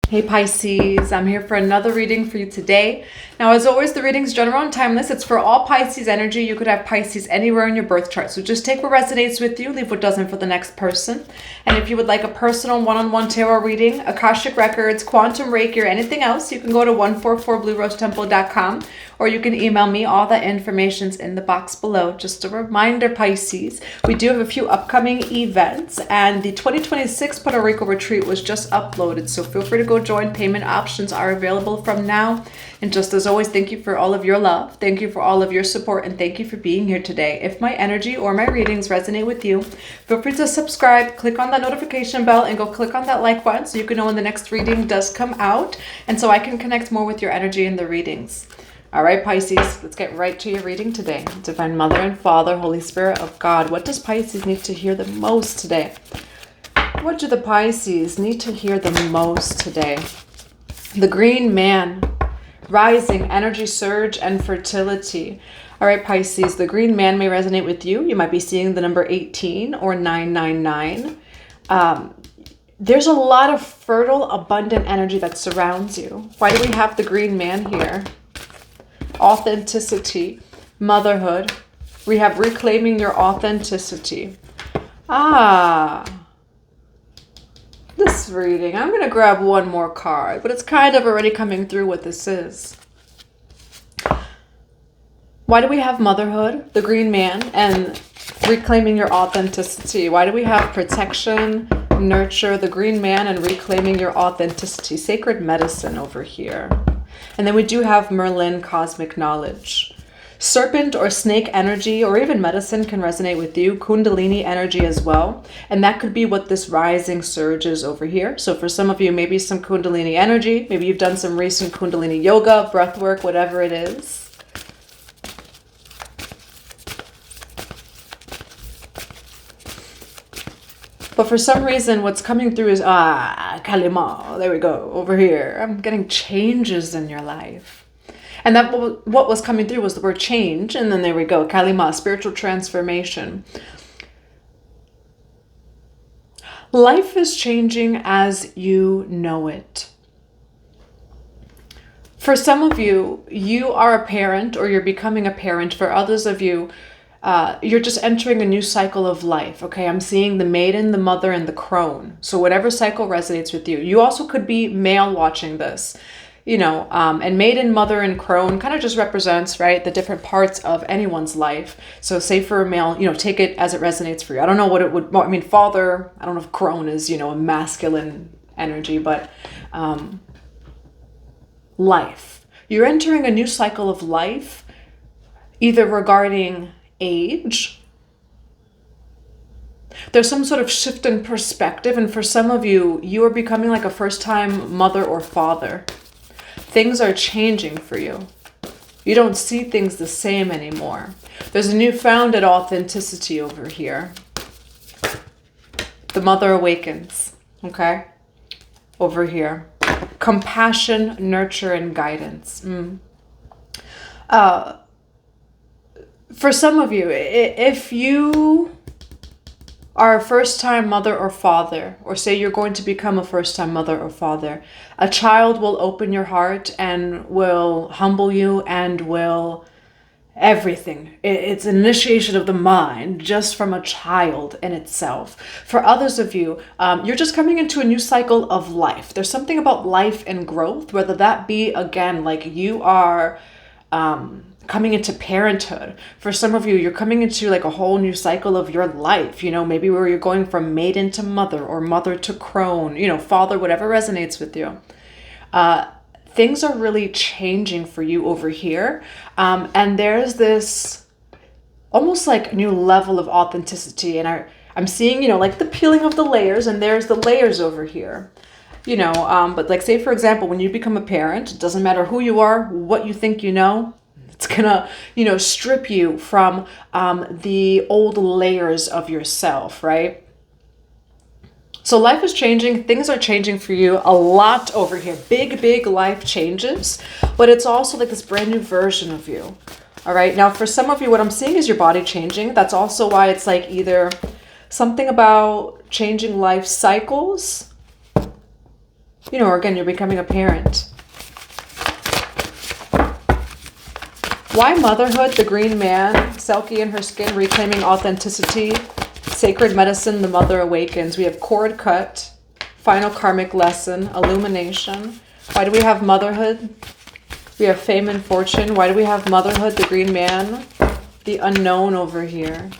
Hey Pisces, I'm here for another reading for you today. Now, as always, the reading's general and timeless. It's for all Pisces energy. You could have Pisces anywhere in your birth chart. So just take what resonates with you, leave what doesn't for the next person. And if you would like a personal one-on-one tarot reading, Akashic Records, Quantum Reiki, or anything else, you can go to 144bluerosetemple.com or you can email me. All that information's in the box below. Just a reminder, Pisces, we do have a few upcoming events, and the 2026 Puerto Rico retreat was just uploaded. So feel free to go join. Payment options are available from now. And just as always, thank you for all of your love. Thank you for all of your support. And thank you for being here today. If my energy or my readings resonate with you, feel free to subscribe, click on that notification bell, and go click on that like button so you can know when the next reading does come out. And so I can connect more with your energy in the readings. All right, Pisces, let's get right to your reading today. Divine Mother and Father, Holy Spirit of God, what does Pisces need to hear the most today? What do the Pisces need to hear the most today? The Green Man, rising, energy surge, and fertility. All right, Pisces, the Green Man may resonate with you. You might be seeing the number 18 or 999. There's a lot of fertile, abundant energy that surrounds you. Why do we have the Green Man here? Authenticity, motherhood. We have reclaiming your authenticity. This reading, I'm going to grab one more card, but it's kind of already coming through what this is. Why do we have motherhood, the Green Man, and reclaiming your authenticity? Why do we have protection, nurture, the Green Man, and reclaiming your authenticity? Sacred medicine over here. And then we do have Merlin, cosmic knowledge. Serpent or snake energy or even medicine can resonate with you. Kundalini energy as well. And that could be what this rising surge is over here. So for some of you, maybe some Kundalini energy. Maybe you've done some recent Kundalini yoga, breath work, whatever it is. But for some reason, what's coming through is, Kalima, there we go, over here. I'm getting changes in your life. And that what was coming through was the word change. And then there we go, Kalima, spiritual transformation. Life is changing as you know it. For some of you, you are a parent or you're becoming a parent. For others of you, you're just entering a new cycle of life. Okay, I'm seeing the maiden, the mother, and the crone. So whatever cycle resonates with you. You also could be male watching this, and maiden, mother, and crone kind of just represents, right, the different parts of anyone's life. So say for a male, take it as it resonates for you. I don't know what it would, father, I don't know if crone is, a masculine energy, but life. You're entering a new cycle of life, either regarding age. There's some sort of shift in perspective, and for some of you, you are becoming like a first-time mother or father. Things are changing for you. You don't see things the same anymore. There's a newfound authenticity over here. The mother awakens, okay? Over here. Compassion, nurture, and guidance. For some of you, if you are a first-time mother or father, or say you're going to become a first-time mother or father, a child will open your heart and will humble you and will everything. It's an initiation of the mind just from a child in itself. For others of you, you're just coming into a new cycle of life. There's something about life and growth, whether that be, again, like you are coming into parenthood. For some of you, you're coming into like a whole new cycle of your life, maybe where you're going from maiden to mother or mother to crone, father, whatever resonates with you. Things are really changing for you over here. And there's this almost like new level of authenticity. And I'm seeing, like the peeling of the layers, and there's the layers over here. But like say, for example, when you become a parent, it doesn't matter who you are, what you think it's gonna, strip you from the old layers of yourself, right? So life is changing. Things are changing for you a lot over here. Big life changes, but it's also like this brand new version of you. All right. Now, for some of you, what I'm seeing is your body changing. That's also why it's like either something about changing life cycles You know, or again, you're becoming a parent. Why motherhood? The green man, Selkie in her skin, reclaiming authenticity, sacred medicine, the mother awakens. We have cord cut, final karmic lesson, illumination. Why do we have motherhood? We have fame and fortune. Why do we have motherhood? The green man, the unknown over here.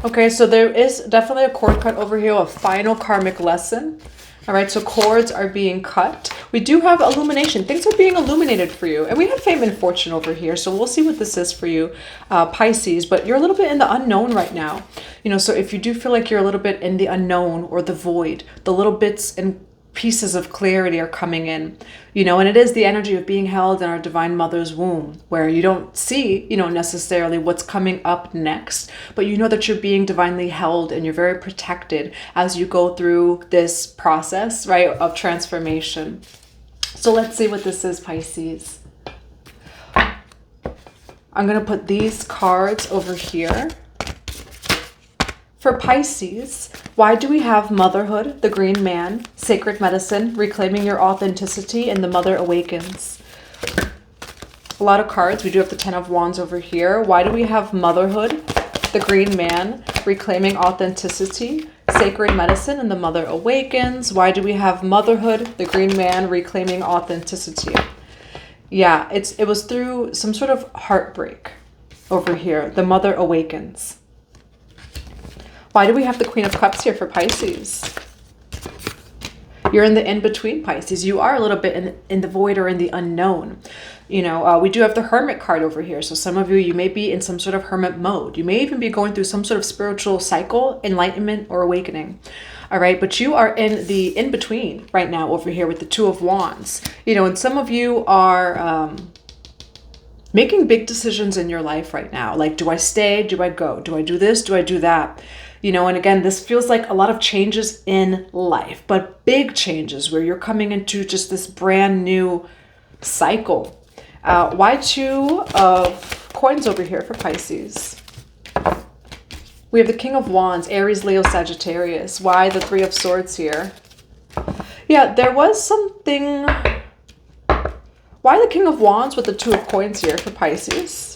Okay, so there is definitely a cord cut over here, a final karmic lesson. All right, so cords are being cut. We do have illumination. Things are being illuminated for you. And we have fame and fortune over here. So we'll see what this is for you, Pisces. But you're a little bit in the unknown right now. You know, so if you do feel like you're a little bit in the unknown or the void, the little bits and pieces of clarity are coming in, you know, and it is the energy of being held in our divine mother's womb, where you don't see, you know, necessarily what's coming up next, but you know that you're being divinely held and you're very protected as you go through this process, right, of transformation. So let's see what this is, Pisces. I'm going to put these cards over here. For Pisces, why do we have motherhood, the green man, sacred medicine, reclaiming your authenticity, and the mother awakens? A lot of cards. We do have the 10 of wands over here. Why do we have motherhood, the green man, reclaiming authenticity, sacred medicine, and the mother awakens? Why do we have motherhood, the green man, reclaiming authenticity? Yeah, it was through some sort of heartbreak over here. The mother awakens. Why do we have the Queen of Cups here for Pisces? You're in the in-between, Pisces. You are a little bit in the void or in the unknown. You know, we do have the Hermit card over here. So some of you may be in some sort of hermit mode. You may even be going through some sort of spiritual cycle, enlightenment, or awakening. All right, but you are in the in-between right now over here with the Two of Wands. You know, and some of you are making big decisions in your life right now. Like, do I stay? Do I go? Do I do this? Do I do that? You know, and again, this feels like a lot of changes in life, but big changes where you're coming into just this brand new cycle. Why Two of Coins over here for Pisces? We have the King of Wands, Aries, Leo, Sagittarius. Why the Three of Swords here? Yeah, there was something. Why the King of Wands with the Two of Coins here for Pisces?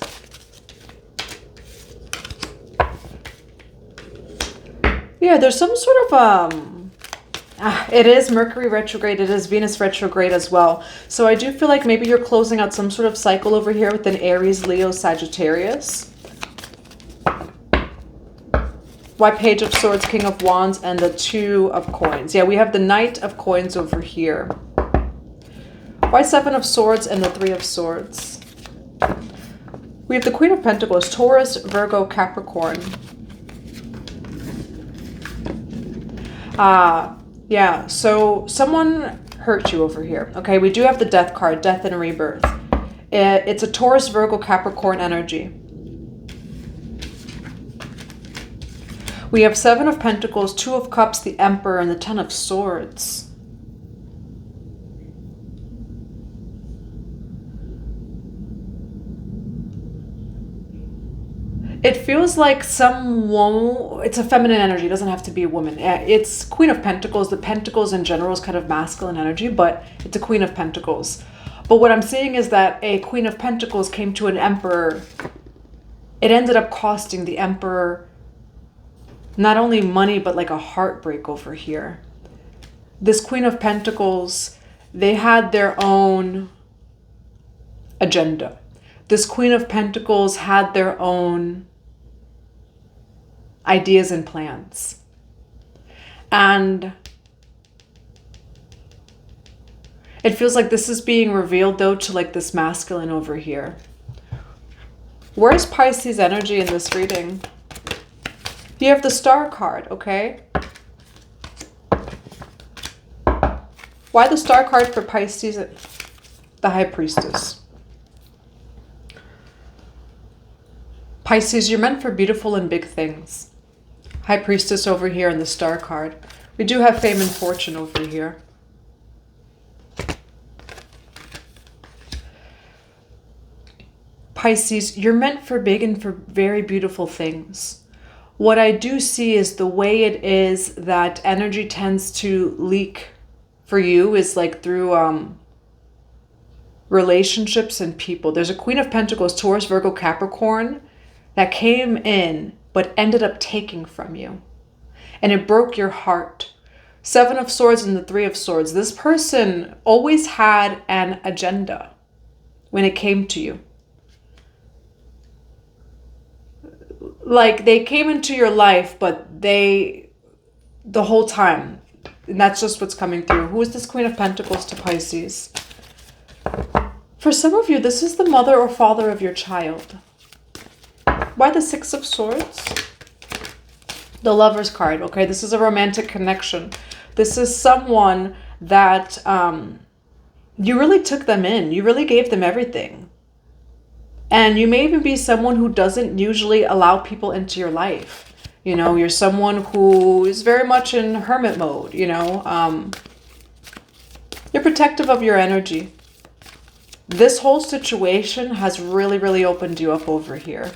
Yeah, there's some sort of, it is Mercury retrograde, it is Venus retrograde as well. So I do feel like maybe you're closing out some sort of cycle over here with an Aries, Leo, Sagittarius. Why Page of Swords, King of Wands, and the Two of Coins? Yeah, we have the Knight of Coins over here. Why Seven of Swords and the Three of Swords? We have the Queen of Pentacles, Taurus, Virgo, Capricorn. Yeah, so someone hurt you over here. Okay, we do have the Death card, Death and Rebirth. It's a Taurus, Virgo, Capricorn energy. We have Seven of Pentacles, Two of Cups, the Emperor, and the Ten of Swords. It feels like someone, it's a feminine energy, it doesn't have to be a woman. It's Queen of Pentacles. The Pentacles in general is kind of masculine energy, but it's a Queen of Pentacles. But what I'm seeing is that a Queen of Pentacles came to an Emperor. It ended up costing the Emperor not only money, but like a heartbreak over here. This Queen of Pentacles, they had their own agenda. This Queen of Pentacles had their own ideas and plans. And it feels like this is being revealed though to like this masculine over here. Where's Pisces energy in this reading? You have the Star card, okay? Why the Star card for Pisces? The High Priestess. Pisces, you're meant for beautiful and big things. High Priestess over here in the Star card. We do have fame and fortune over here. Pisces, you're meant for big and for very beautiful things. What I do see is the way it is that energy tends to leak for you is like through relationships and people. There's a Queen of Pentacles, Taurus, Virgo, Capricorn that came in but ended up taking from you. And it broke your heart. Seven of Swords and the Three of Swords. This person always had an agenda when it came to you. Like they came into your life, but the whole time, and that's just what's coming through. Who is this Queen of Pentacles to Pisces? For some of you, this is the mother or father of your child. Why the Six of Swords? The Lover's card, okay? This is a romantic connection. This is someone that you really took them in. You really gave them everything. And you may even be someone who doesn't usually allow people into your life. You know, you're someone who is very much in hermit mode, you know. You're protective of your energy. This whole situation has really, really opened you up over here.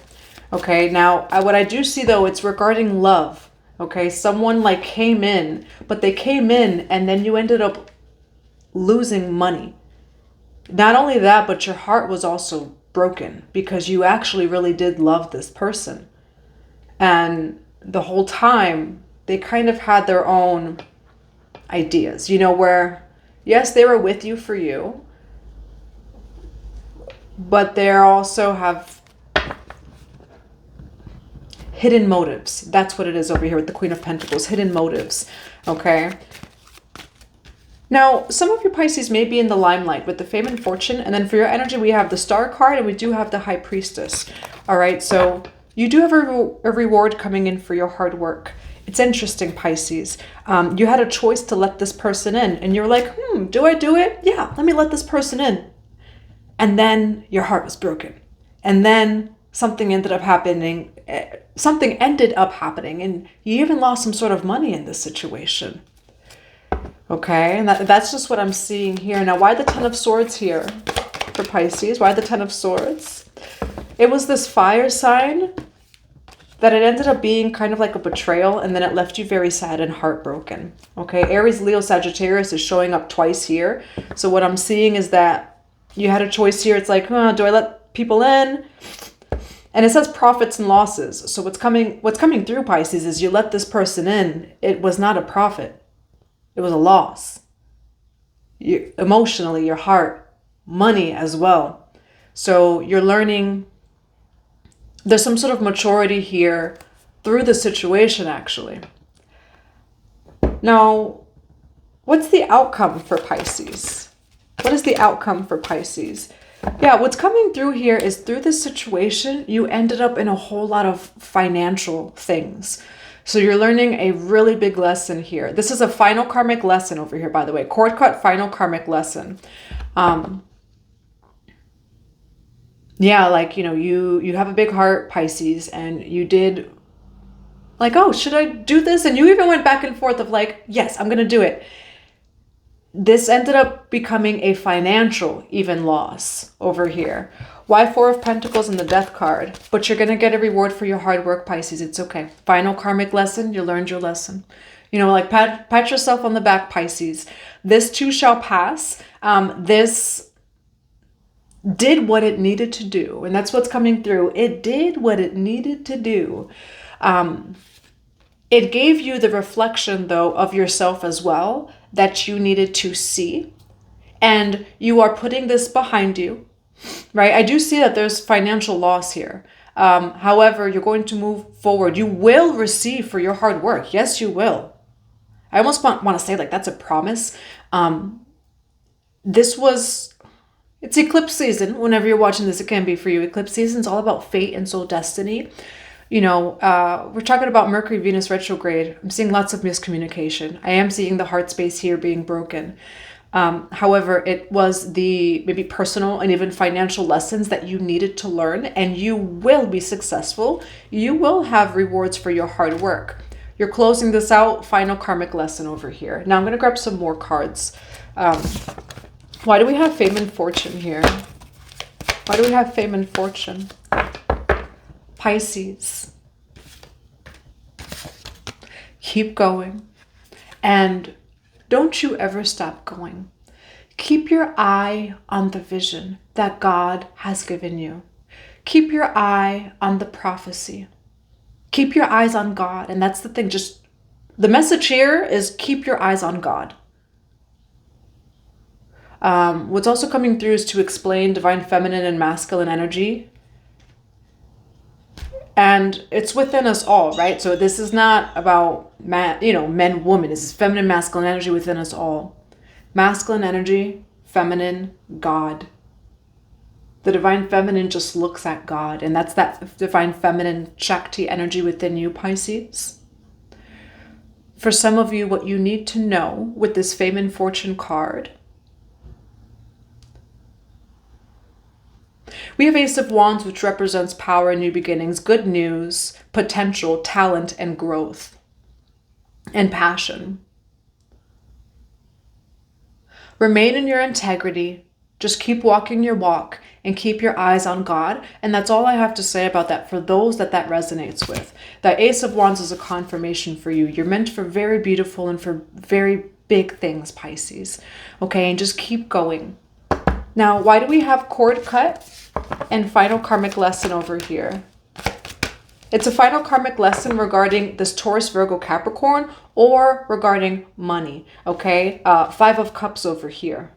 Okay, now what I do see though, it's regarding love. Okay, someone like came in, but they came in and then you ended up losing money. Not only that, but your heart was also broken because you actually really did love this person. And the whole time they kind of had their own ideas, you know, where yes, they were with you for you, but they also have hidden motives. That's what it is over here with the Queen of Pentacles, hidden motives, okay? Now, some of your Pisces may be in the limelight with the Fame and Fortune, and then for your energy, we have the Star card, and we do have the High Priestess, all right? So you do have a reward coming in for your hard work. It's interesting, Pisces. You had a choice to let this person in, and you're like, do I do it? Yeah, let me let this person in. And then your heart was broken. And then something ended up happening, and you even lost some sort of money in this situation. Okay, and that's just what I'm seeing here. Now, why the Ten of Swords here for Pisces? Why the Ten of Swords? It was this fire sign that it ended up being kind of like a betrayal, and then it left you very sad and heartbroken. Okay, Aries, Leo, Sagittarius is showing up twice here. So what I'm seeing is that you had a choice here. It's like, do I let people in? And it says profits and losses. So what's coming through, Pisces, is you let this person in. It was not a profit. It was a loss. Emotionally, your heart, money as well. So you're learning. There's some sort of maturity here through the situation, actually. Now, what's the outcome for Pisces? What is the outcome for Pisces? Yeah, what's coming through here is through this situation, you ended up in a whole lot of financial things. So you're learning a really big lesson here. This is a final karmic lesson over here, by the way. Cord cut, final karmic lesson. Yeah, like, you know, you have a big heart, Pisces, and you did like, oh, should I do this? And you even went back and forth of like, yes, I'm going to do it. This ended up becoming a financial even loss over here. Why Four of Pentacles and the Death card? But you're going to get a reward for your hard work, Pisces. It's okay. Final karmic lesson. You learned your lesson. You know, like pat yourself on the back, Pisces. This too shall pass. This did what it needed to do. And that's what's coming through. It did what it needed to do. It gave you the reflection, though, of yourself as well that you needed to see. And you are putting this behind you, right? I do see that there's financial loss here. However, you're going to move forward. You will receive for your hard work. Yes, you will. I almost want to say like that's a promise. It's eclipse season. Whenever you're watching this, it can be for you. Eclipse season is all about fate and soul destiny. You know, we're talking about Mercury, Venus retrograde. I'm seeing lots of miscommunication. I am seeing the heart space here being broken. However, it was the maybe personal and even financial lessons that you needed to learn, and you will be successful. You will have rewards for your hard work. You're closing this out. Final karmic lesson over here. Now I'm going to grab some more cards. Why do we have Fame and Fortune here? Why do we have Fame and Fortune? Pisces. Keep going. And Don't you ever stop going. Keep your eye on the vision that God has given you. Keep your eye on the prophecy. Keep your eyes on God. And that's the thing. Just the message here is keep your eyes on God. What's also coming through is to explain divine feminine and masculine energy. And it's within us all, right? So this is not about men, women. This is feminine, masculine energy within us all. Masculine energy, feminine, God. The divine feminine just looks at God. And that's that divine feminine Shakti energy within you, Pisces. For some of you, what you need to know with this Fame and Fortune card, we have Ace of Wands, which represents power and new beginnings, good news, potential, talent, and growth, and passion. Remain in your integrity. Just keep walking your walk and keep your eyes on God. And that's all I have to say about that for those that resonates with. That Ace of Wands is a confirmation for you. You're meant for very beautiful and for very big things, Pisces. Okay, and just keep going. Now, why do we have cord cut and final karmic lesson over here? It's a final karmic lesson regarding this Taurus, Virgo, Capricorn, or regarding money, okay? 5 of Cups over here.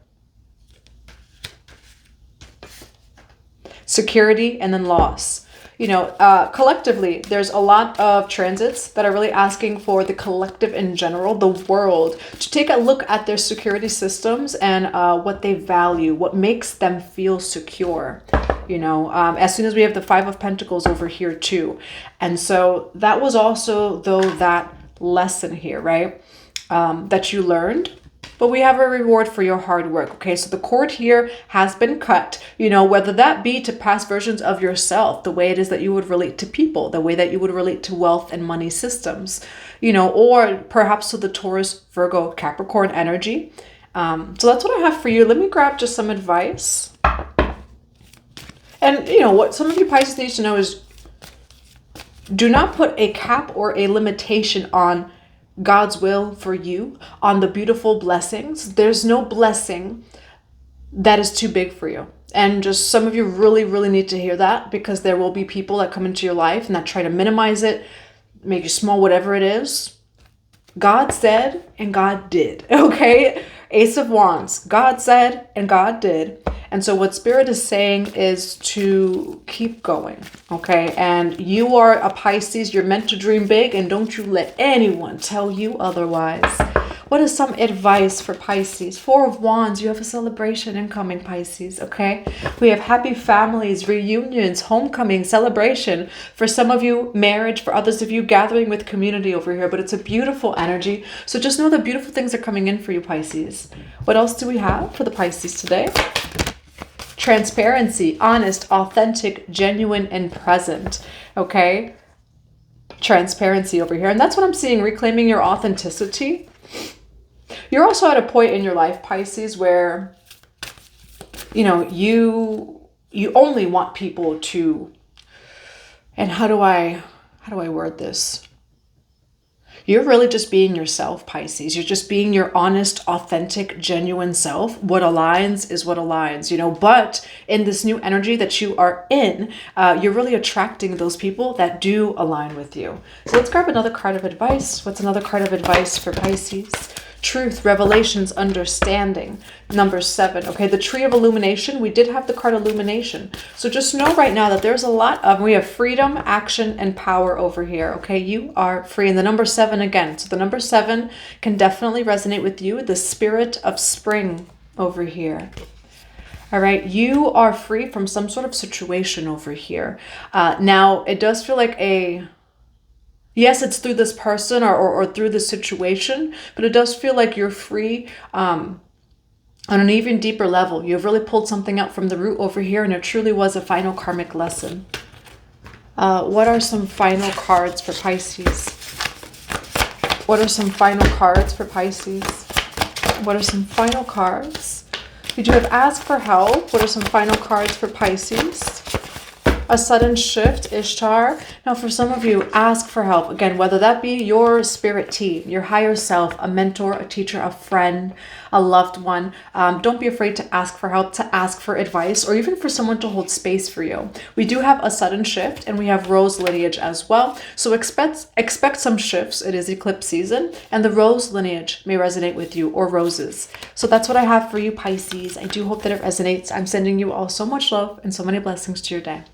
Security and then loss. Collectively, there's a lot of transits that are really asking for the collective in general, the world, to take a look at their security systems and what they value, what makes them feel secure. As soon as we have the 5 of Pentacles over here too. And so that was also, though, that lesson here, right? That you learned. But we have a reward for your hard work, okay? So the cord here has been cut, whether that be to past versions of yourself, the way it is that you would relate to people, the way that you would relate to wealth and money systems, or perhaps to the Taurus, Virgo, Capricorn energy. So that's what I have for you. Let me grab just some advice. And what some of you Pisces need to know is do not put a cap or a limitation on God's will for you, on the beautiful blessings. There's no blessing that is too big for you. And just some of you really, really need to hear that, because there will be people that come into your life and that try to minimize it, make you small, whatever it is. God said and God did, okay? Ace of Wands. God said and God did. And so what Spirit is saying is to keep going, okay? And you are a Pisces. You're meant to dream big, and don't you let anyone tell you otherwise. What is some advice for Pisces? 4 of Wands. You have a celebration incoming, Pisces, okay? We have happy families, reunions, homecoming, celebration. For some of you, marriage. For others of you, gathering with community over here. But it's a beautiful energy. So just know that beautiful things are coming in for you, Pisces. What else do we have for the Pisces today? Transparency, honest, authentic, genuine, and present, okay? Transparency over here. And that's what I'm seeing, reclaiming your authenticity. You're also at a point in your life, Pisces, where, you only want people to, and how do I word this? You're really just being yourself, Pisces. You're just being your honest, authentic, genuine self. What aligns is what aligns, But in this new energy that you are in, you're really attracting those people that do align with you. So let's grab another card of advice. What's another card of advice for Pisces? Truth, revelations, understanding. Number 7. Okay, the tree of illumination. We did have the card illumination. So just know right now that there's a lot of, we have freedom, action, and power over here. Okay, you are free. And the number 7 again. So the number 7 can definitely resonate with you. The spirit of spring over here. All right, you are free from some sort of situation over here. Now, it does feel like yes, it's through this person or through this situation, but it does feel like you're free on an even deeper level. You've really pulled something out from the root over here, and it truly was a final karmic lesson. What are some final cards for Pisces? What are some final cards for Pisces? What are some final cards? We do have ask for help. What are some final cards for Pisces? A sudden shift, Ishtar. Now, for some of you, ask for help. Again, whether that be your spirit team, your higher self, a mentor, a teacher, a friend, a loved one. Don't be afraid to ask for help, to ask for advice, or even for someone to hold space for you. We do have a sudden shift, and we have rose lineage as well. So expect some shifts. It is eclipse season, and the rose lineage may resonate with you, or roses. So that's what I have for you, Pisces. I do hope that it resonates. I'm sending you all so much love and so many blessings to your day.